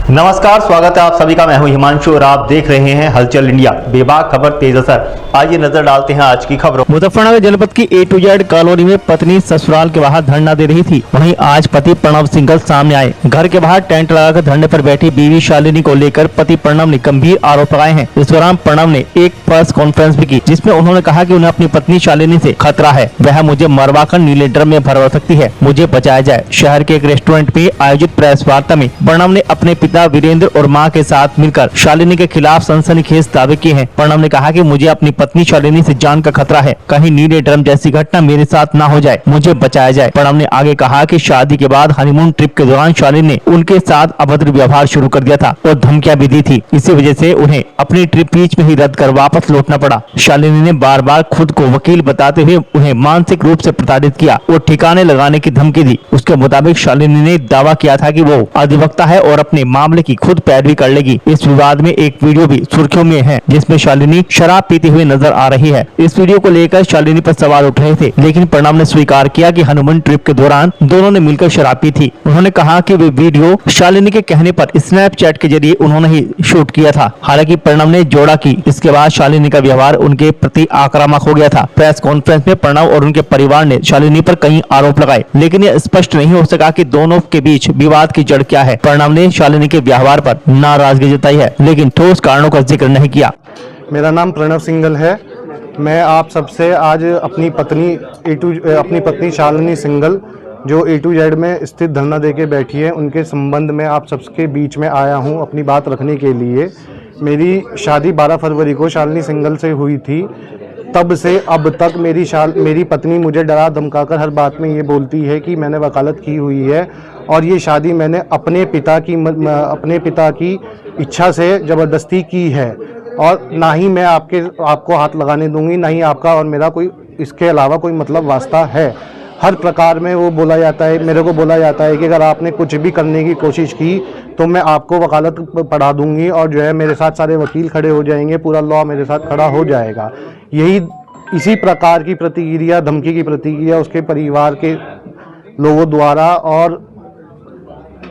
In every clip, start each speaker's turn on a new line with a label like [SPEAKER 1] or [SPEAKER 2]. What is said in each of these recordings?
[SPEAKER 1] नमस्कार, स्वागत है आप सभी का। मैं हूं हिमांशु और आप देख रहे हैं हलचल इंडिया। बेबाक खबर तेज असर। आइए नजर डालते हैं आज की खबरों।
[SPEAKER 2] मुजफ्फरनगर जनपद की A to Z कॉलोनी में पत्नी ससुराल के बाहर धरना दे रही थी। वहीं आज पति प्रणव सिंघल सामने आए। घर के बाहर टेंट लगाकर धरने पर बैठी बीवी शालिनी को लेकर पति प्रणव ने गंभीर आरोप लगाए हैं। इस दौरान प्रणव ने एक प्रेस कॉन्फ्रेंस भी की, जिसमें उन्होंने कहा कि उन्हें अपनी पत्नी शालिनी से खतरा है। वह मुझे मरवाकर नीले ड्रम में भरवा सकती है, मुझे बचाया जाए। शहर के एक रेस्टोरेंट में आयोजित प्रेस वार्ता में प्रणव ने अपने पिता वीरेंद्र और मां के साथ मिलकर शालिनी के खिलाफ सनसनीखेज दावे किए हैं। प्रणव ने कहा कि मुझे अपनी पत्नी शालिनी से जान का खतरा है, कहीं नीले ड्रम जैसी घटना मेरे साथ ना हो जाए, मुझे बचाया जाए। प्रणव ने आगे कहा कि शादी के बाद हनीमून ट्रिप के दौरान शालिनी ने उनके साथ अभद्र व्यवहार शुरू कर दिया था और धमकियां भी दी थी। इसी वजह से उन्हें अपनी ट्रिप बीच में ही रद्द कर वापस लौटना पड़ा। शालिनी ने बार बार खुद को वकील बताते हुए उन्हें मानसिक रूप से प्रताड़ित किया और ठिकाने लगाने की धमकी दी। उसके मुताबिक शालिनी ने दावा किया था कि वो अधिवक्ता है और अपने मामले की खुद पैरवी कर लेगी। इस विवाद में एक वीडियो भी सुर्खियों में है, जिसमें शालिनी शराब पीते हुए नजर आ रही है। इस वीडियो को लेकर शालिनी पर सवाल उठ रहे थे, लेकिन प्रणव ने स्वीकार किया कि हनीमून ट्रिप के दौरान दोनों ने मिलकर शराब पी थी। उन्होंने कहा कि वे वीडियो शालिनी के कहने पर स्नैपचैट के जरिए उन्होंने ही शूट किया था। हालांकि प्रणव ने जोड़ा कि इसके बाद शालिनी का व्यवहार उनके प्रति आक्रामक हो गया था। प्रेस कॉन्फ्रेंस में प्रणव और उनके परिवार ने शालिनी पर कई आरोप लगाए, लेकिन यह स्पष्ट नहीं हो सका कि दोनों के बीच विवाद की जड़ क्या है। प्रणव ने शालिनी के व्यवहार पर नाराजगी जताई है, लेकिन ठोस कारणों का जिक्र नहीं किया।
[SPEAKER 3] मेरा नाम प्रणव सिंघल है। मैं आप सबसे आज अपनी पत्नी शालिनी सिंघल जो A to Z में स्थित धरना देके बैठी है, उनके संबंध में आप सबके बीच में आया हूं अपनी बात रखने के लिए। मेरी शादी 12 फरवरी को शालिनी सिंघल से हुई थी। तब से अब तक मेरी पत्नी मुझे डरा धमकाकर हर बात में ये बोलती है कि मैंने वकालत की हुई है और ये शादी मैंने अपने पिता की इच्छा से ज़बरदस्ती की है और ना ही मैं आपको हाथ लगाने दूंगी, ना ही आपका और मेरा कोई इसके अलावा कोई मतलब वास्ता है। हर प्रकार में वो बोला जाता है, मेरे को बोला जाता है कि अगर आपने कुछ भी करने की कोशिश की तो मैं आपको वकालत पढ़ा दूंगी और जो है मेरे साथ सारे वकील खड़े हो जाएंगे, पूरा लॉ मेरे साथ खड़ा हो जाएगा। इसी प्रकार की प्रतिक्रिया, धमकी की प्रतिक्रिया उसके परिवार के लोगों द्वारा और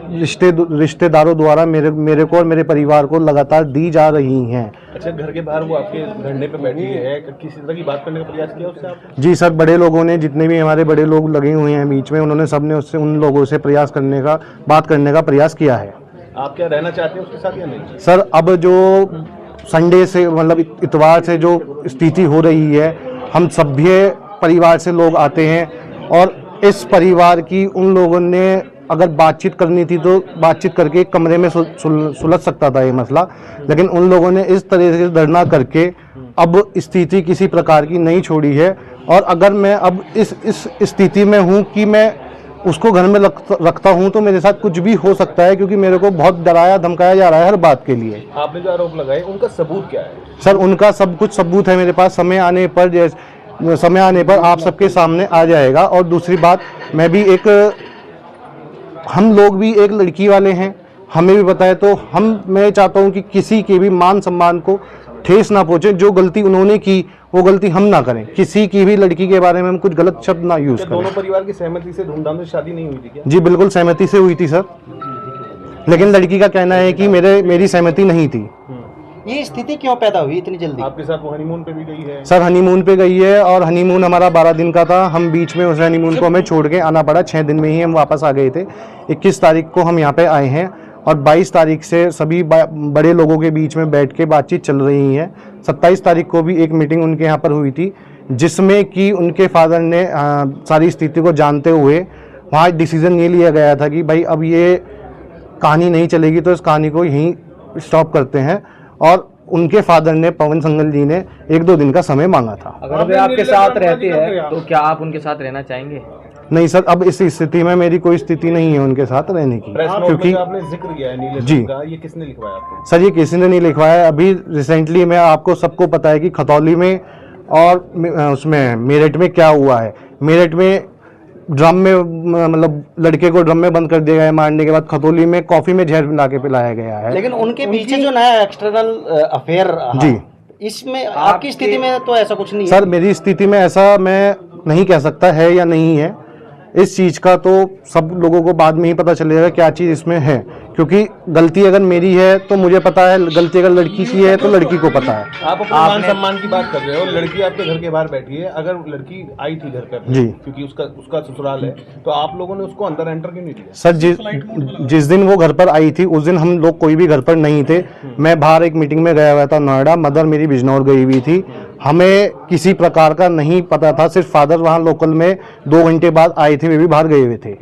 [SPEAKER 3] रिश्तेदारों द्वारा मेरे को और मेरे परिवार को लगातार दी जा रही हैं।
[SPEAKER 4] अच्छा, घर के बाहर वो आपके धरने पे बैठी है, किसी तरह की बात करने का प्रयास किया उससे आपने?
[SPEAKER 3] जी सर, बड़े लोगों ने, जितने भी हमारे बड़े लोग लगे हुए हैं बीच में, उन्होंने सबने उससे उन लोगों से बात करने का प्रयास किया है।
[SPEAKER 4] आप क्या रहना चाहते हैं उसके साथ या नहीं?
[SPEAKER 3] सर, अब जो संडे से मतलब इतवार से जो स्थिति हो रही है, हम सभ्य परिवार से लोग आते हैं और इस परिवार की उन लोगों ने अगर बातचीत करनी थी तो बातचीत करके एक कमरे में सुलझ सकता था ये मसला, लेकिन उन लोगों ने इस तरह से धरना करके अब स्थिति किसी प्रकार की नहीं छोड़ी है। और अगर मैं अब इस स्थिति में हूँ कि मैं उसको घर में रखता हूँ तो मेरे साथ कुछ भी हो सकता है, क्योंकि मेरे को बहुत डराया धमकाया जा रहा है हर बात के लिए।
[SPEAKER 4] आपने जो आरोप लगाए उनका सबूत क्या है? सर,
[SPEAKER 3] उनका सब कुछ सबूत है मेरे पास। समय आने पर आप सबके सामने आ जाएगा। और दूसरी बात, हम लोग भी एक लड़की वाले हैं, हमें भी पता है, तो मैं चाहता हूं कि किसी के भी मान सम्मान को ठेस ना पहुंचे। जो गलती उन्होंने की वो गलती हम ना करें। किसी की भी लड़की के बारे में हम कुछ गलत शब्द ना यूज करें।
[SPEAKER 4] दोनों परिवार की सहमति से धूमधाम से शादी नहीं हुई थी क्या?
[SPEAKER 3] जी बिल्कुल सहमति से हुई थी सर, लेकिन लड़की का कहना है कि मेरी सहमति नहीं थी।
[SPEAKER 5] ये स्थिति क्यों पैदा हुई इतनी जल्दी?
[SPEAKER 4] आपके साथ वो हनीमून पे भी गई है?
[SPEAKER 3] सर, हनीमून पे गई है और हनीमून हमारा 12 दिन का था। हम बीच में उस हनीमून को हमें छोड़ के आना पड़ा। 6 दिन में ही हम वापस आ गए थे। 21 तारीख को हम यहाँ पे आए हैं और 22 तारीख से सभी बड़े लोगों के बीच में बैठ के बातचीत चल रही है। 27 तारीख को भी एक मीटिंग उनके यहाँ पर हुई थी, जिसमें कि उनके फादर ने सारी स्थिति को जानते हुए वहाँ डिसीजन ये लिया गया था कि भाई अब ये कहानी नहीं चलेगी तो इस कहानी को यहीं स्टॉप करते हैं। और उनके फादर ने, पवन सिंघल जी ने 1-2 दिन का समय मांगा था।
[SPEAKER 6] अगर वे आपके साथ रहते हैं तो क्या आप उनके साथ रहना चाहेंगे?
[SPEAKER 3] नहीं सर, अब इस स्थिति में मेरी कोई स्थिति नहीं है उनके साथ रहने की, क्योंकि
[SPEAKER 4] आपने जिक्र किया है नीले
[SPEAKER 3] जी
[SPEAKER 4] का, ये किसने लिखवाया आपको?
[SPEAKER 3] सर, ये किसी ने नहीं लिखवाया। अभी रिसेंटली में आपको सबको पता है कि खतौली में और उसमें मेरठ में क्या हुआ है। मेरठ में ड्रम में मतलब लड़के को ड्रम में बंद कर दिया गया है मारने के बाद। खतौली में कॉफी में जहर मिला के पिलाया गया है।
[SPEAKER 5] लेकिन उनके पीछे जो नया एक्सटर्नल अफेयर
[SPEAKER 3] जी,
[SPEAKER 5] इसमें आपकी स्थिति में तो ऐसा कुछ नहीं है?
[SPEAKER 3] सर, मेरी स्थिति में ऐसा मैं नहीं कह सकता है या नहीं है, इस चीज़ का तो सब लोगों को बाद में ही पता चलेगा क्या चीज़ इसमें है, क्योंकि गलती अगर मेरी है तो मुझे पता है, गलती अगर लड़की की है तो लड़की को पता है।
[SPEAKER 4] आप अपने मान सम्मान की बात कर रहे हो, लड़की आपके घर के बाहर बैठी है, अगर लड़की आई थी घर पर
[SPEAKER 3] जी,
[SPEAKER 4] क्योंकि उसका ससुराल है, तो आप लोगों ने उसको अंदर एंटर क्यों नहीं दिया?
[SPEAKER 3] सर जिस दिन वो घर पर आई थी उस दिन हम लोग कोई भी घर पर नहीं थे। मैं बाहर एक मीटिंग में गया हुआ था नोएडा, मदर मेरी बिजनौर गई हुई थी। हमें किसी प्रकार का नहीं पता था, सिर्फ फादर वहाँ लोकल में 2 घंटे बाद आए थे, वे भी बाहर गए हुए थे।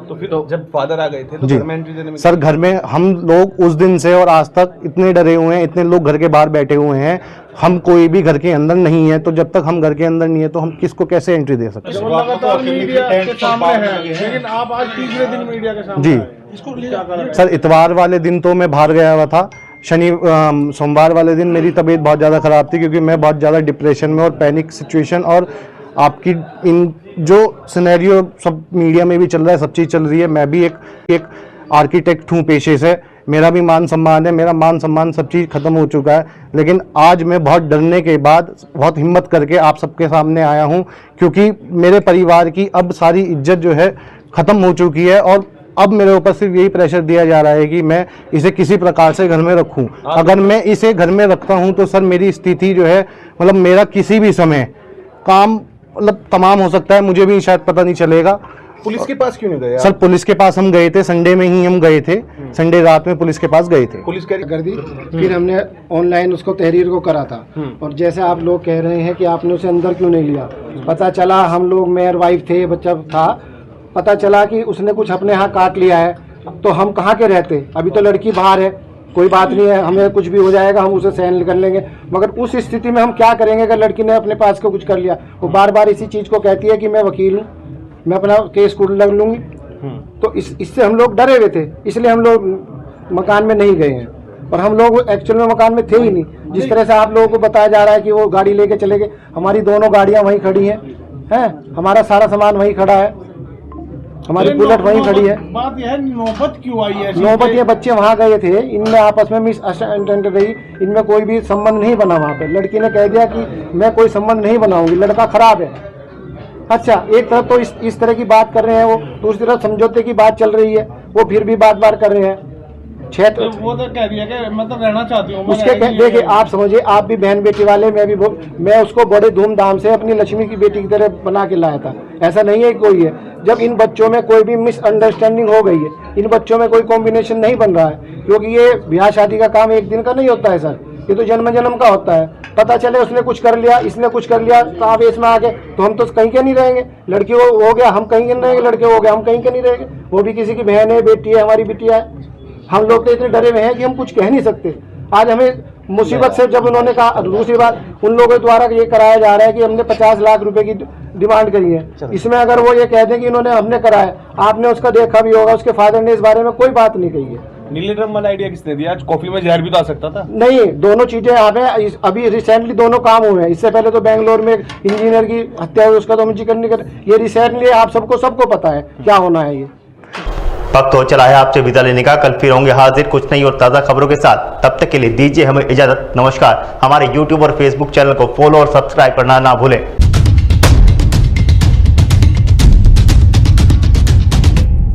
[SPEAKER 4] तो फिर जब फादर आ गए थे तो
[SPEAKER 3] जी
[SPEAKER 4] घर में एंट्री देने में
[SPEAKER 3] सर, घर में हम लोग उस दिन से और आज तक इतने डरे हुए हैं, इतने लोग घर के बाहर बैठे हुए हैं, हम कोई भी घर के अंदर नहीं है। तो जब तक हम घर के अंदर नहीं है तो हम किसको कैसे एंट्री दे सकते हैं?
[SPEAKER 7] लगातार मीडिया के सामने है, लेकिन आप आज तीसरे दिन मीडिया के सामने
[SPEAKER 3] जी
[SPEAKER 7] आए। इसको क्या करें?
[SPEAKER 3] सर, इतवार वाले दिन तो मैं बाहर गया हुआ था। सोमवार वाले दिन मेरी तबीयत बहुत ज़्यादा ख़राब थी, क्योंकि मैं बहुत ज़्यादा डिप्रेशन में और पैनिक सिचुएशन, और आपकी इन जो सिनेरियो सब मीडिया में भी चल रहा है, सब चीज़ चल रही है। मैं भी एक आर्किटेक्ट हूँ पेशे से, मेरा भी मान सम्मान है, मेरा मान सम्मान सब चीज़ ख़त्म हो चुका है। लेकिन आज मैं बहुत डरने के बाद बहुत हिम्मत करके आप सबके सामने आया हूँ, क्योंकि मेरे परिवार की अब सारी इज्जत जो है ख़त्म हो चुकी है, और अब मेरे ऊपर सिर्फ यही प्रेशर दिया जा रहा है कि मैं इसे किसी प्रकार से घर में रखूं। अगर मैं इसे घर में रखता हूं तो सर मेरी स्थिति जो है, मतलब मेरा किसी भी समय काम मतलब तमाम हो सकता है, मुझे भी शायद पता नहीं चलेगा।
[SPEAKER 4] पुलिस के पास क्यों नहीं गए?
[SPEAKER 3] सर, पुलिस के पास हम गए थे, संडे में ही हम गए थे, संडे रात में पुलिस के पास गए थे।
[SPEAKER 4] पुलिस
[SPEAKER 8] कर दी, फिर हमने ऑनलाइन उसको तहरीर को करा था। और जैसे आप लोग कह रहे हैं कि आपने उसे अंदर क्यों नहीं लिया, पता चला हम लोग मेयर वाइफ थे, बच्चा था, पता चला कि उसने कुछ अपने यहाँ काट लिया है, तो हम कहाँ के रहते। अभी तो लड़की बाहर है, कोई बात नहीं है, हमें कुछ भी हो जाएगा, हम उसे सहन कर लेंगे। मगर उस स्थिति में हम क्या करेंगे अगर लड़की ने अपने पास को कुछ कर लिया? वो बार बार इसी चीज़ को कहती है कि मैं वकील हूँ, मैं अपना केस को लड़ लूँगी। तो इससे हम लोग डरे हुए थे, इसलिए हम लोग मकान में नहीं गए हैं। और हम लोग एक्चुअल में मकान में थे ही नहीं। जिस तरह से आप लोगों को बताया जा रहा है कि वो गाड़ी लेके चले गए, हमारी दोनों गाड़ियाँ वहीं खड़ी हैं, हमारा सारा सामान वहीं खड़ा है, हमारी बुलेट वहीं खड़ी है।
[SPEAKER 7] बात यह है, नौबत क्यों आई है?
[SPEAKER 8] नौबत ये बच्चे वहाँ गए थे, इनमें आपस में मिसअंडरस्टैंडिंग रही, इनमें कोई भी संबंध नहीं बना। वहाँ पे लड़की ने कह दिया कि मैं कोई संबंध नहीं बनाऊंगी, लड़का खराब है। अच्छा, एक तरफ तो इस तरह की बात कर रहे हैं वो, दूसरी तरफ समझौते की बात चल रही है, वो फिर भी बार कर रहे हैं।
[SPEAKER 7] तो वो तो कह रही है कि मतलब रहना चाहती हूँ।
[SPEAKER 8] उसके देखिए, आप समझिए, आप भी बहन बेटी वाले, मैं उसको बड़े धूमधाम से अपनी लक्ष्मी की बेटी की तरह बना के लाया था। ऐसा नहीं है कि कोई है। जब इन बच्चों में कोई भी मिसअंडरस्टैंडिंग हो गई है, इन बच्चों में कोई कॉम्बिनेशन नहीं बन रहा है, क्योंकि ये ब्याह शादी का काम एक दिन का नहीं होता है सर, ये तो जन्म जन्म का होता है। पता चले उसने कुछ कर लिया, इसने कुछ कर लिया, तो आप इसमें आगे तो हम तो कहीं के नहीं रहेंगे। लड़की हो गया हम कहीं के नहीं रहेंगे, लड़के हो गया हम कहीं के नहीं रहेंगे। वो भी किसी की बहन है, बेटी है, हमारी बिटिया है। हम लोग तो इतने डरे हुए हैं कि हम कुछ कह नहीं सकते। आज हमें मुसीबत से जब उन्होंने कहा, दूसरी बात उन लोगों द्वारा ये कराया जा रहा है कि हमने 50 लाख रुपए की डिमांड करी है। इसमें अगर वो ये कह दें कि इन्होंने हमने कराया, आपने उसका देखा भी होगा, उसके फादर ने इस बारे में कोई बात नहीं कही है।
[SPEAKER 4] नीले ड्रम वाला आइडिया किसने दिया? आज कॉफी में जहर भी तो आ सकता था।
[SPEAKER 8] नहीं, दोनों चीजें आप हैं। अभी रिसेंटली दोनों काम हुए हैं। इससे पहले तो बेंगलोर में इंजीनियर की हत्या हुई, उसका तो हम जिक्र नहीं कर। ये रिसेंटली आप सबको पता है क्या होना है। ये
[SPEAKER 1] वक्त हो चला है आपसे विदा लेने का। कल फिर होंगे हाजिर कुछ नई और ताज़ा खबरों के साथ। तब तक के लिए दीजिए हमें इजाजत। नमस्कार। हमारे YouTube और Facebook चैनल को फॉलो और सब्सक्राइब करना ना भूलें।